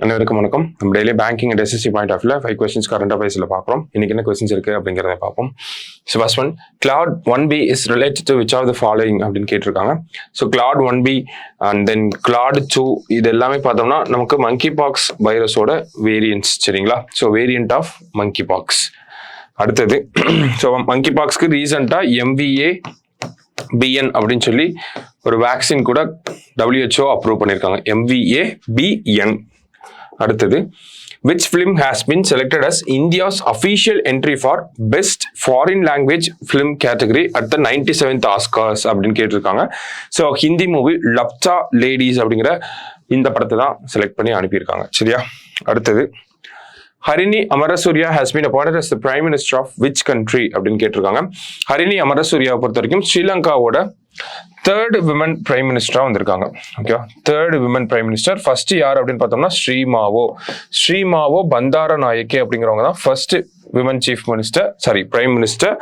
அனைவருக்கும் வணக்கம். நம்ம daily banking and SSC point of வியூல 5 questions கரண்ட் அஃபேர்ஸ்ல பார்க்குறோம். இன்னைக்கு என்ன கொஸ்டின்ஸ் இருக்கு அப்படிங்கிறத பார்ப்போம். So first one, Claude 1B is related to which of the following அப்படின்னு கேட்டிருக்காங்க. So Claude 1B and then Claude 2 இது எல்லாமே பார்த்தோம்னா நமக்கு மங்கி பாக்ஸ் வைரஸோட வேரியன்ட்ஸ், சரிங்களா? So variant of monkeypox. அடுத்தது ஸோ மங்கி பாக்ஸ்க்கு ரீசெண்டாக MVA-BN அப்படின்னு சொல்லி ஒரு வேக்சின் கூட WHO அப்ரூவ் பண்ணியிருக்காங்க. MVA-BN. அடுத்தது, which film has been selected as India's official entry for best foreign language film category at the 97th Oscars அப்படின்னு கேட்டிருக்காங்க. ஸோ ஹிந்தி மூவி லப்சா லேடிஸ் அப்படிங்கிற இந்த படத்தை தான் செலக்ட் பண்ணி அனுப்பியிருக்காங்க, சரியா? அடுத்தது, Harini Amarasuriya has been appointed as the Prime Minister of which country அப்படின்னு கேட்டிருக்காங்க. ஹரிணி அமரசூர்யாவை பொறுத்த வரைக்கும் ஸ்ரீலங்காவோட தேர்ட் விமன் பிரைம் மினிஸ்டரா வந்திருக்காங்க. Okay, third women prime minister. First யார் அப்படின்னு பார்த்தோம்னா ஸ்ரீமாவோ பந்தார நாயக்கே அப்படிங்கிறவங்க தான் first women chief minister, prime minister.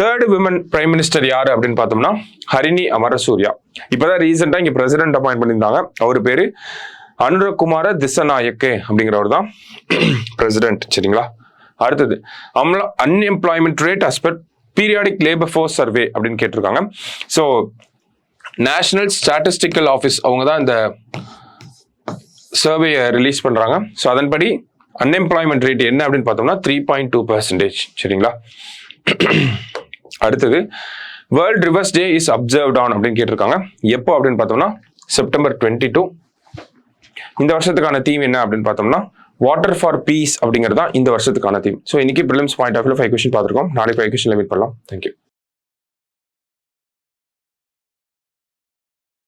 Third women prime minister யாரு அப்படின்னு பார்த்தோம்னா ஹரிணி அமரசூர்யா. இப்பதான் ரீசெண்டா இங்க பிரசிடென்ட் அப்பாயிண்ட் பண்ணியிருந்தாங்க. அவர் பேரு அனுரகுமார திசநாயக்கே அப்படிங்கிறவர் தான் பிரசிடென்ட், சரிங்களா? அடுத்தது, unemployment rate as per periodic labour force survey அப்படின்னு கேட்டிருக்காங்க. ஸோ நேஷனல் ஸ்டாட்டிஸ்டிக்கல் ஆஃபீஸ் அவங்க தான் இந்த சர்வேயை ரிலீஸ் பண்றாங்க. ஸோ அதன்படி அன்எம்ப்ளாய்மெண்ட் ரேட் என்ன அப்படின்னு பார்த்தோம்னா 3.2%, சரிங்களா? அடுத்தது, world rivers day is observed on அப்படின்னு கேட்டிருக்காங்க. எப்போ அப்படின்னு பார்த்தோம்னா September 22. இந்த வருஷத்துக்கான தீம் என்ன அப்படின்னு பார்த்தோம்னா வாட்டர் ஃபார் பீஸ் அப்படிங்கிறது தான் இந்த வருஷத்துக்கான தீம். ஸோ இன்னைக்கு prelims point of view 5 question பார்த்துருக்கோம். நாளைக்கு 5 கொஸ்டின்ல மீட் பண்ணலாம். தேங்க்யூ.